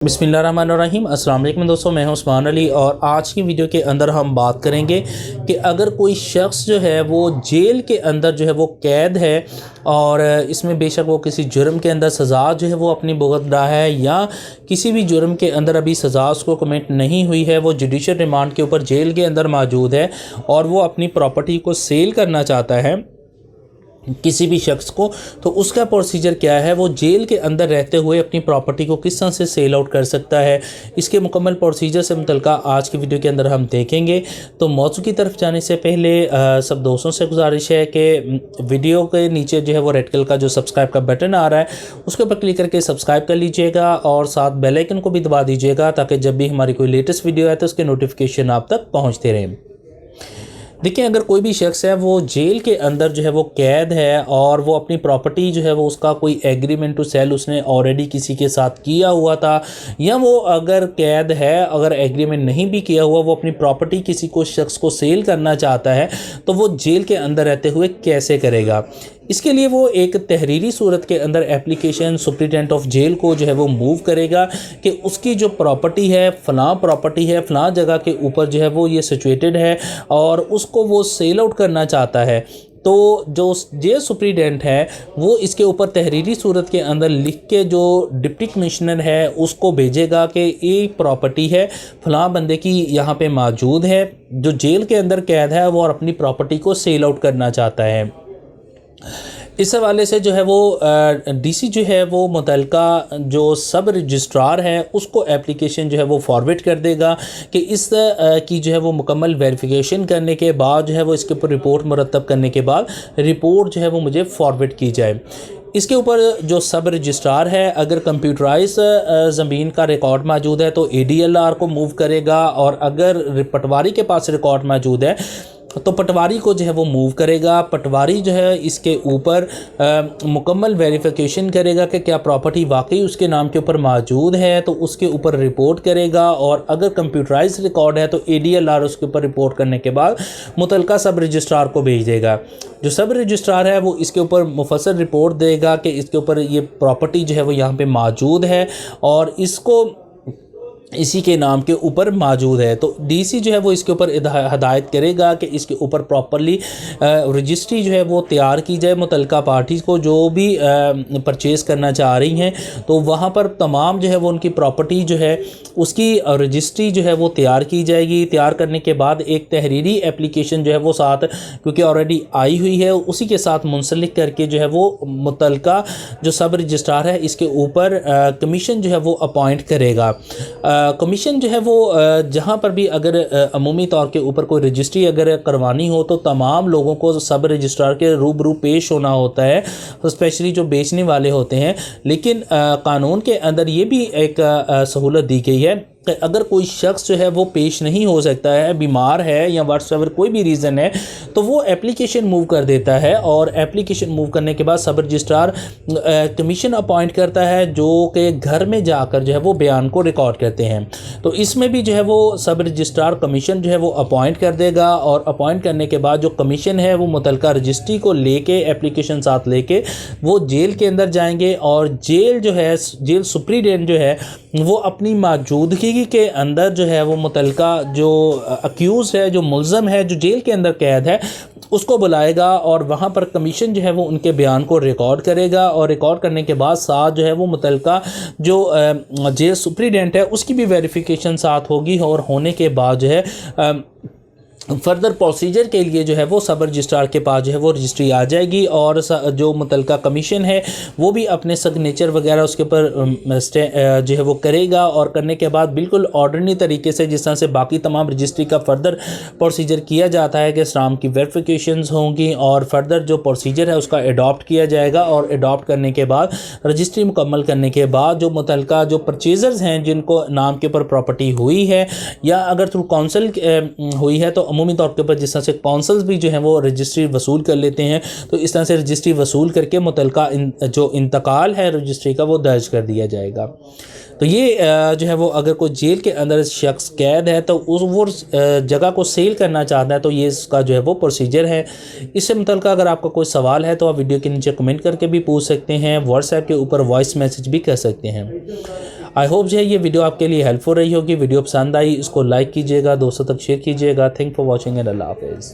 बिस्मिल्लाहिर्रहमानिर्रहीम। अस्सलाम वालेकुम दोस्तों, मैं हूं उस्मान अली और आज की वीडियो के अंदर हम बात करेंगे कि अगर कोई शख्स जो है वो जेल के अंदर जो है वो कैद है और इसमें बेशक वो किसी जुर्म के अंदर सज़ा जो है वो अपनी भुगत रहा है या किसी भी जुर्म के अंदर अभी सज़ा उसको कमिट नहीं हुई है, वो जुडिशल रिमांड के ऊपर जेल के अंदर मौजूद है और वो अपनी प्रॉपर्टी को सेल करना चाहता है किसी भी शख्स को, तो उसका प्रोसीजर क्या है, वो जेल के अंदर रहते हुए अपनी प्रॉपर्टी को किस तरह से सेल आउट कर सकता है, इसके मुकम्मल प्रोसीजर से मुतल्लिका आज की वीडियो के अंदर हम देखेंगे। तो मौजू की तरफ जाने से पहले सब दोस्तों से गुजारिश है कि वीडियो के नीचे जो है वो रेड कलर का जो सब्सक्राइब का बटन आ रहा है उसके ऊपर क्लिक करके सब्सक्राइब कर लीजिएगा और साथ बेल आइकन को भी दबा दीजिएगा ताकि जब भी हमारी कोई लेटेस्ट वीडियो आए तो उसके नोटिफिकेशन आप तक पहुँचते रहें। देखिए, अगर कोई भी शख्स है वो जेल के अंदर जो है वो कैद है और वो अपनी प्रॉपर्टी जो है वो उसका कोई एग्रीमेंट टू सेल उसने ऑलरेडी किसी के साथ किया हुआ था, या वो अगर कैद है अगर एग्रीमेंट नहीं भी किया हुआ वो अपनी प्रॉपर्टी किसी को शख्स को सेल करना चाहता है, तो वो जेल के अंदर रहते हुए कैसे करेगा। इसके लिए वो एक तहरीरी सूरत के अंदर एप्लीकेशन सुप्रिटेंडेंट ऑफ जेल को जो है वो मूव करेगा कि उसकी जो प्रॉपर्टी है फ़लाँ जगह के ऊपर जो है वो ये सिचुएटेड है और उसको वो सेल आउट करना चाहता है। तो जो जेल सुप्रिटेंडेंट है वो इसके ऊपर तहरीरी सूरत के अंदर लिख के जो डिप्टी कमिश्नर है उसको भेजेगा कि ये प्रॉपर्टी है फ़लाँ बंदे की यहाँ पे मौजूद है जो जेल के अंदर कैद है वो और अपनी प्रॉपर्टी को सेल आउट करना चाहता है। इस हवाले से जो है वो डीसी जो है वो मुतल्लिका जो सब रजिस्ट्रार है उसको एप्लीकेशन जो है वो फॉरवर्ड कर देगा कि इस की जो है वो मुकम्मल वेरिफिकेशन करने के बाद जो है वो इसके ऊपर रिपोर्ट मुरतब करने के बाद रिपोर्ट जो है वो मुझे फॉरवर्ड की जाए। इसके ऊपर जो सब रजिस्ट्रार है अगर कंप्यूटराइज ज़मीन का रिकॉर्ड मौजूद है तो ADLR को मूव करेगा और अगर पटवारी के पास रिकॉर्ड मौजूद है तो पटवारी को जो है वो मूव करेगा। पटवारी जो है इसके ऊपर मुकम्मल वेरिफिकेशन करेगा कि क्या प्रॉपर्टी वाकई उसके नाम के ऊपर मौजूद है, तो उसके ऊपर रिपोर्ट करेगा और अगर कंप्यूटराइज रिकॉर्ड है तो ADLR उसके ऊपर रिपोर्ट करने के बाद मुतल्लिका सब रजिस्ट्रार को भेज देगा। जो सब रजिस्ट्रार है वो इसके ऊपर मुफस्सल रिपोर्ट देगा कि इसके ऊपर ये प्रॉपर्टी जो है वो यहाँ पे मौजूद है और इसको इसी के नाम के ऊपर मौजूद है। तो डीसी जो है वो इसके ऊपर हदायत करेगा कि इसके ऊपर प्रॉपरली रजिस्ट्री जो है वो तैयार की जाए। मुतल्लिका पार्टीज़ को जो भी परचेज़ करना चाह रही हैं तो वहाँ पर तमाम जो है वो उनकी प्रॉपर्टी जो है उसकी रजिस्ट्री जो है वो तैयार की जाएगी। तैयार करने के बाद एक तहरीरी एप्लीकेशन जो है वो साथ, क्योंकि ऑलरेडी आई हुई है, उसी के साथ मुंसलिक करके जो है वो मुतल्लिका जो सब रजिस्ट्रार है इसके ऊपर कमीशन जो है वो अपॉइंट करेगा। कमीशन जो है वो जहाँ पर भी अगर अमूमी तौर के ऊपर कोई रजिस्ट्री अगर करवानी हो तो तमाम लोगों को सब रजिस्ट्रार के रूबरू पेश होना होता है, स्पेशली जो बेचने वाले होते हैं। लेकिन कानून के अंदर ये भी एक सहूलत दी गई है कि अगर कोई शख्स जो है वो पेश नहीं हो सकता है, बीमार है या व्हाट्सएवर कोई भी रीज़न है, तो वो एप्लीकेशन मूव कर देता है और एप्लीकेशन मूव करने के बाद सब रजिस्ट्रार कमीशन अपॉइंट करता है जो कि घर में जाकर जो है वो बयान को रिकॉर्ड करते हैं। तो इसमें भी जो है वो सब रजिस्ट्रार कमीशन जो है वो अपॉइंट कर देगा और अपॉइंट करने के बाद जो कमीशन है वो मुतल्लिका रजिस्ट्री को लेके एप्लीकेशन साथ लेके वो जेल के अंदर जाएंगे और जेल जो है जेल सुप्रिटेंडेंट जो है वो अपनी मौजूदगी के अंदर जो है वो मुतल्लिका जो अक्यूज़ है, जो मुल्ज़म है, जो जेल के अंदर कैद है, उसको बुलाएगा और वहाँ पर कमीशन जो है वो उनके बयान को रिकॉर्ड करेगा और रिकॉर्ड करने के बाद साथ जो है वो मुतल्लिका जो जेल सुप्रिटेंडेंट है उसकी भी वेरिफिकेशन साथ होगी और होने के बाद जो है फर्दर प्रोसीजर के लिए जो है वो सब रजिस्ट्रार के पास जो है वो रजिस्ट्री आ जाएगी और जो मुतल्लिका कमीशन है वो भी अपने सिग्नेचर वगैरह उसके ऊपर जो है वो करेगा और करने के बाद बिल्कुल ऑर्डनरी तरीके से जिस तरह से बाकी तमाम रजिस्ट्री का फर्दर प्रोसीजर किया जाता है कि स्टाम्प की वेरिफिकेशंस होंगी और फर्दर जो प्रोसीजर है उसका अडॉप्ट किया जाएगा और अडॉप्ट करने के बाद रजिस्ट्री मुकम्मल करने के बाद जो मुतल्लिका जो परचेजर्स हैं जिनको नाम के ऊपर प्रॉपर्टी हुई है या अगर थ्रू काउंसिल हुई है तो अमूमी तौर के ऊपर जिस तरह से काउंसिल्स भी जो हैं वो रजिस्ट्री वसूल कर लेते हैं, तो इस तरह से रजिस्ट्री वसूल करके मुतल्लिका जो इंतकाल है रजिस्ट्री का वो दर्ज कर दिया जाएगा। तो ये जो है वो अगर कोई जेल के अंदर शख्स कैद है तो उस वो जगह को सेल करना चाहता है तो ये इसका जो है वो प्रोसीजर है। इससे मुतल्लिका अगर आपका कोई सवाल है तो आप वीडियो के नीचे कमेंट करके भी पूछ सकते हैं, व्हाट्सएप के ऊपर वॉइस मैसेज भी कर सकते हैं। आई होप जो है ये वीडियो आपके लिए हेल्पफुल रही होगी। वीडियो पसंद आई इसको लाइक कीजिएगा, दोस्तों तक शेयर कीजिएगा। थैंक फॉर वॉचिंग एंड अल्लाह हाफिज़।